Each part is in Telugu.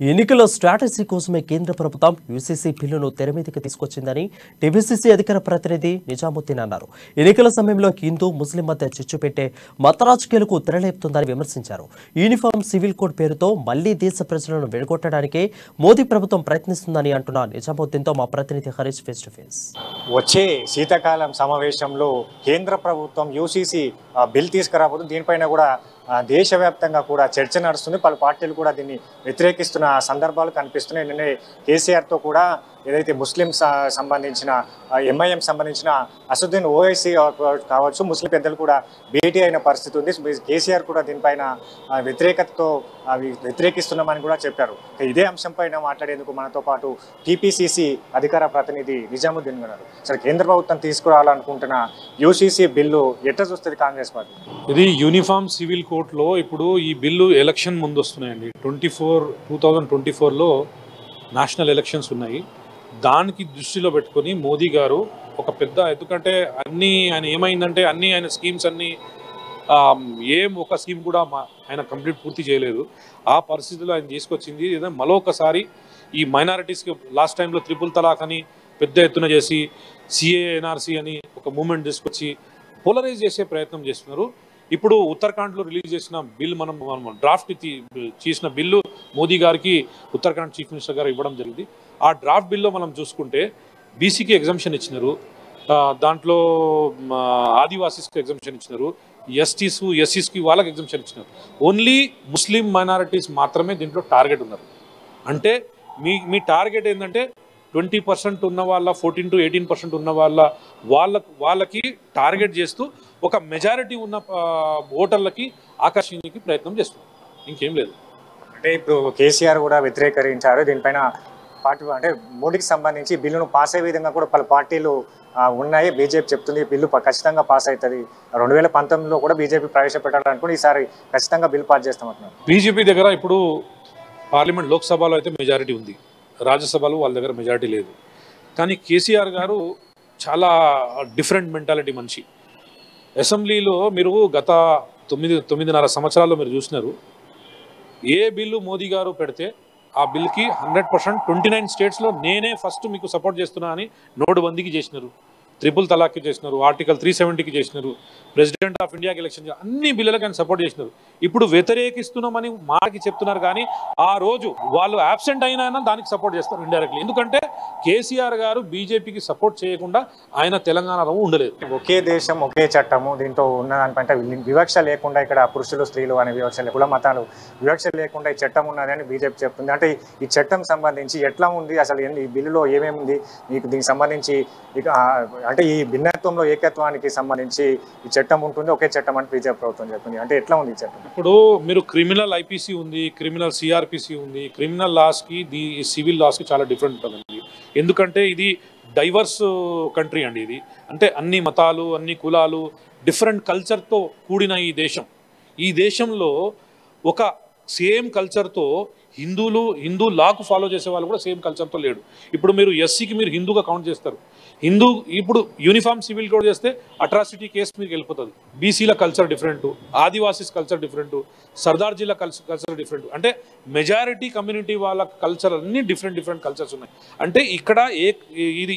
ఎన్నికల స్ట్రాటజీ కోసమే కేంద్ర ప్రభుత్వం యూసీసీ బిల్లును తెరమీదికి తీసుకొచ్చిందని టీపీసీసీ అధికార ప్రతినిధి నిజాముద్దీన్ అన్నారు. ఎన్నికల సమయంలో హిందూ ముస్లిం మధ్య చిచ్చు పెట్టే మత రాజకీయాలకు తెరలేపుతుందని విమర్శించారు. యూనిఫామ్ సివిల్ కోడ్ పేరుతో మళ్లీ దేశ ప్రజలను వెడగొట్టడానికే మోదీ ప్రభుత్వం ప్రయత్నిస్తుందని అంటున్న నిజాముద్దీన్తో మా ప్రతినిధి హరీష్ ఫేస్ టు ఫేస్. వచ్చే శీతాకాలం సమావేశంలో కేంద్ర ప్రభుత్వం యూసీసీ బిల్ తీసుకురాబోతుంది. దీనిపైన కూడా దేశవ్యాప్తంగా కూడా చర్చ నడుస్తుంది. పలు పార్టీలు కూడా దీన్ని వ్యతిరేకిస్తున్న సందర్భాలు కనిపిస్తున్నాయి. నిన్నే కేసీఆర్తో కూడా ఏదైతే ముస్లిం సంబంధించిన ఎంఐఎం సంబంధించిన అసదుద్దీన్ ఓవైసీ కావచ్చు, ముస్లిం పెద్దలు కూడా భేటీ అయిన పరిస్థితి ఉంది. కేసీఆర్ కూడా దీనిపైన వ్యతిరేకతతో వ్యతిరేకిస్తున్నామని కూడా చెప్పారు. ఇదే అంశంపైన మాట్లాడేందుకు మనతో పాటు టీపీసీసీ అధికార ప్రతినిధి నిజాముద్దీన్ ఉన్నారు. సరే, కేంద్ర ప్రభుత్వం తీసుకురావాలనుకుంటున్న యూసీసీ బిల్లు ఎట్లా చూస్తుంది కాంగ్రెస్ పార్టీ? ఇది యూనిఫామ్ సివిల్ కోడ్లో ఇప్పుడు ఈ బిల్లు ఎలక్షన్ ముందు వస్తున్నాయండి. 2024లో నేషనల్ ఎలక్షన్స్ ఉన్నాయి. దానికి దృష్టిలో పెట్టుకొని మోదీ గారు ఒక పెద్ద, ఎందుకంటే ఆయన ఏమైందంటే ఆయన స్కీమ్స్ అన్నీ ఒక స్కీమ్ కూడా ఆయన కంప్లీట్ పూర్తి చేయలేదు. ఆ పరిస్థితిలో ఆయన తీసుకొచ్చింది మరొకసారి ఈ మైనారిటీస్కి లాస్ట్ టైంలో ట్రిపుల్ తలాక్ అని పెద్ద ఎత్తున చేసి సిఏ ఎన్ఆర్సీ అని ఒక మూమెంట్ తీసుకొచ్చి పోలరైజ్ చేసే ప్రయత్నం చేస్తున్నారు. ఇప్పుడు ఉత్తరాఖండ్లో రిలీజ్ చేసిన బిల్ మనం డ్రాఫ్ట్ చేసిన బిల్లు మోదీ గారికి ఉత్తరాఖండ్ చీఫ్ మినిస్టర్ గారు ఇవ్వడం జరిగింది. ఆ డ్రాఫ్ట్ బిల్లో మనం చూసుకుంటే బీసీకి ఎగ్జంప్షన్ ఇచ్చినారు, దాంట్లో ఆదివాసీస్కి ఎగ్జంప్షన్ ఇచ్చినారు, ఎస్సీస్కి వాళ్ళకి ఎగ్జంప్షన్ ఇచ్చినారు. ఓన్లీ ముస్లిం మైనారిటీస్ మాత్రమే దీంట్లో టార్గెట్ ఉన్నారు. అంటే మీ టార్గెట్ ఏంటంటే 20% ఉన్న వాళ్ళ 14 to 18% ఉన్న వాళ్ళకి టార్గెట్ చేస్తూ ఒక మెజారిటీ ఉన్న ఓటర్లకి ఆకర్షణకి ప్రయత్నం చేస్తున్నారు. ఇంకేం లేదు. అంటే ఇప్పుడు కేసీఆర్ కూడా వ్యతిరేకరించారు దీనిపైన. పార్టీ అంటే మోడీకి సంబంధించి బిల్లును పాస్ అయ్యే విధంగా కూడా పలు పార్టీలు ఉన్నాయి. బీజేపీ చెప్తుంది బిల్లు ఖచ్చితంగా పాస్ అవుతుంది. 2019లో కూడా బీజేపీ ప్రవేశపెట్టాలనుకుని ఈసారి ఖచ్చితంగా బిల్ పాస్ చేస్తామంటున్నారు. బీజేపీ దగ్గర ఇప్పుడు పార్లమెంట్ లోక్సభలో అయితే మెజారిటీ ఉంది, రాజ్యసభలో వాళ్ళ దగ్గర మెజారిటీ లేదు. కానీ కేసీఆర్ గారు చాలా డిఫరెంట్ మెంటాలిటీ మనిషి. అసెంబ్లీలో మీరు గత 9.5 సంవత్సరాల్లో మీరు చూసినారు, ఏ బిల్లు మోదీ గారు పెడితే ఆ బిల్కి 100% 29 స్టేట్స్లో నేనే ఫస్ట్ మీకు సపోర్ట్ చేస్తున్నా అని నోటుబందీకి చేసినారు, ట్రిపుల్ తలాక్కి చేసినారు, ఆర్టికల్ 370కి చేసినారు, ప్రెసిడెంట్ ఆఫ్ ఇండియాకి ఎలక్షన్ అన్ని బిల్లులకు ఆయన సపోర్ట్ చేసినారు. ఇప్పుడు వ్యతిరేకిస్తున్నామని మాకి చెప్తున్నారు, కానీ ఆ రోజు వాళ్ళు అబ్సెంట్ అయినా దానికి సపోర్ట్ చేస్తారు ఇండైరెక్ట్లీ. ఎందుకంటే కేసీఆర్ గారు బీజేపీకి సపోర్ట్ చేయకుండా ఆయన తెలంగాణలో ఉండలేదు. ఒకే దేశం ఒకే చట్టము, దీంట్లో ఉన్న దానిపైన వివక్ష లేకుండా, ఇక్కడ పురుషులు స్త్రీలు అనే వివక్ష, కుల మతాలు వివక్ష లేకుండా ఈ చట్టం ఉన్నదని బీజేపీ చెప్తుంది. అంటే ఈ చట్టం సంబంధించి ఎట్లా ఉంది, అసలు ఈ బిల్లులో ఏమేమి ఉంది, మీకు దీనికి సంబంధించి అంటే ఈ భిన్నత్వంలో ఏకత్వానికి సంబంధించి ఈ చట్టం ఉంటుంది, ఒకే చట్టం అని బీజేపీ ప్రభుత్వం చెప్తుంది. అంటే ఎట్లా ఉంది ఈ చట్టం? ఇప్పుడు మీరు క్రిమినల్ ఐపీసీ ఉంది, క్రిమినల్ సిఆర్పిసి ఉంది. క్రిమినల్ లాస్కి సివిల్ లాస్కి చాలా డిఫరెంట్ ఉంటుందండి. ఎందుకంటే ఇది డైవర్స్ కంట్రీ అండి. ఇది అంటే అన్ని మతాలు, అన్ని కులాలు, డిఫరెంట్ కల్చర్తో కూడిన ఈ దేశం. ఈ దేశంలో ఒక సేమ్ కల్చర్తో హిందూ లాకు ఫాలో చేసే వాళ్ళు కూడా సేమ్ కల్చర్తో లేడు. ఇప్పుడు మీరు ఎస్సీకి మీరు హిందూగా కౌంట్ చేస్తారు. ఇప్పుడు యూనిఫామ్ సివిల్ కోడ్ చేస్తే అట్రాసిటీ కేసు మీకు వెళ్ళిపోతుంది. బీసీల culture different, Adivasis culture different, Sardar జిల్లా కల్చర్ డిఫరెంట్. అంటే మెజారిటీ కమ్యూనిటీ వాళ్ళ కల్చర్ అన్ని డిఫరెంట్ కల్చర్స్ ఉన్నాయి. అంటే ఇక్కడ ఇది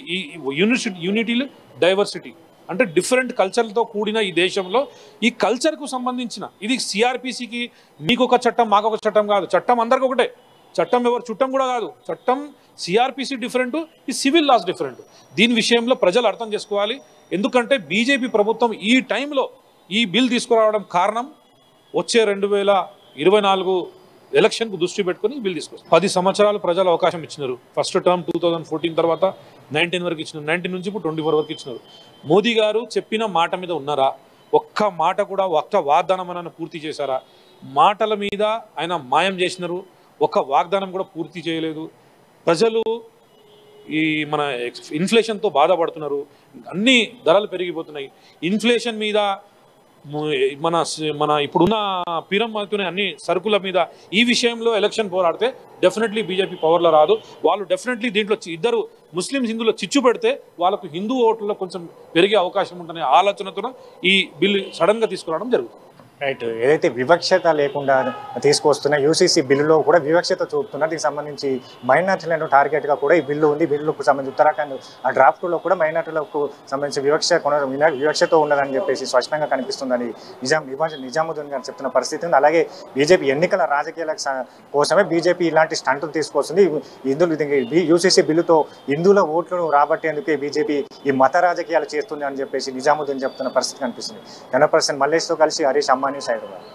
యూనిటీలు డైవర్సిటీ, అంటే డిఫరెంట్ కల్చర్లతో కూడిన ఈ దేశంలో ఈ కల్చర్కు సంబంధించిన ఇది సిఆర్పిసికి మీకు ఒక చట్టం మాకొక చట్టం కాదు. చట్టం అందరికి ఒకటే. చట్టం ఎవరు చుట్టం కూడా కాదు. చట్టం సిఆర్పిసి డిఫరెంట్, ఈ సివిల్ లాస్ డిఫరెంట్. దీని విషయంలో ప్రజలు అర్థం చేసుకోవాలి. ఎందుకంటే బీజేపీ ప్రభుత్వం ఈ టైంలో ఈ బిల్ తీసుకురావడం కారణం వచ్చే 2024 ఎలక్షన్కు దృష్టి పెట్టుకుని బిల్ తీసుకొస్తారు. 10 సంవత్సరాలు ప్రజలు అవకాశం ఇచ్చినారు. ఫస్ట్ టర్మ్ 2014 తర్వాత 19 వరకు ఇచ్చినారు, 19 నుంచి ఇప్పుడు 24 వరకు ఇచ్చినారు. మోదీ గారు చెప్పిన మాట మీద ఉన్నారా? ఒక్క మాట కూడా, ఒక్క వాగ్దానం అని పూర్తి చేశారా? మాటల మీద ఆయన మాయం చేసినారు, ఒక్క వాగ్దానం కూడా పూర్తి చేయలేదు. ప్రజలు ఈ మన ఇన్ఫ్లేషన్తో బాధపడుతున్నారు. అన్ని ధరలు పెరిగిపోతున్నాయి. ఇన్ఫ్లేషన్ మీద మన ఇప్పుడున్న పిరమవుతున్న అన్ని సరుకుల మీద ఈ విషయంలో ఎలక్షన్ పోరాడితే డెఫినెట్లీ బీజేపీ పవర్లో రాదు. వాళ్ళు డెఫినెట్లీ దీంట్లో ఇద్దరు ముస్లిమ్స్ హిందువులో చిచ్చు పెడితే వాళ్ళకు హిందూ ఓట్లలో కొంచెం పెరిగే అవకాశం ఉందనే ఆలోచనతో ఈ బిల్లు సడన్గా తీసుకురావడం జరుగుతుంది. రైట్. ఏదైతే వివక్షత లేకుండా తీసుకొస్తున్న యూసీసీ బిల్లులో కూడా వివక్షత చూపుతున్నారు. దీనికి సంబంధించి మైనార్టీలను టార్గెట్గా కూడా ఈ బిల్లు ఉంది. బిల్లుకు సంబంధించి ఉత్తరాఖండ్ ఆ డ్రాఫ్ట్లో కూడా మైనార్టీలకు సంబంధించి వివక్షతో ఉన్నదని చెప్పేసి స్పష్టంగా కనిపిస్తుందని నిజాముద్దీన్ గారు చెప్తున్న పరిస్థితి ఉంది. అలాగే బీజేపీ ఎన్నికల రాజకీయాల కోసమే బీజేపీ ఇలాంటి స్టంట్లు తీసుకొస్తుంది. యూసీసీ బిల్లుతో హిందువుల ఓట్లను రాబట్టేందుకే బీజేపీ ఈ మత రాజకీయాలు చేస్తుంది అని చెప్పేసి నిజాముద్దీన్ చెప్తున్న పరిస్థితి కనిపిస్తుంది. 100% మల్లేష్తో కలిసి హరీష్ అమ్మాని హైదరాబాద్.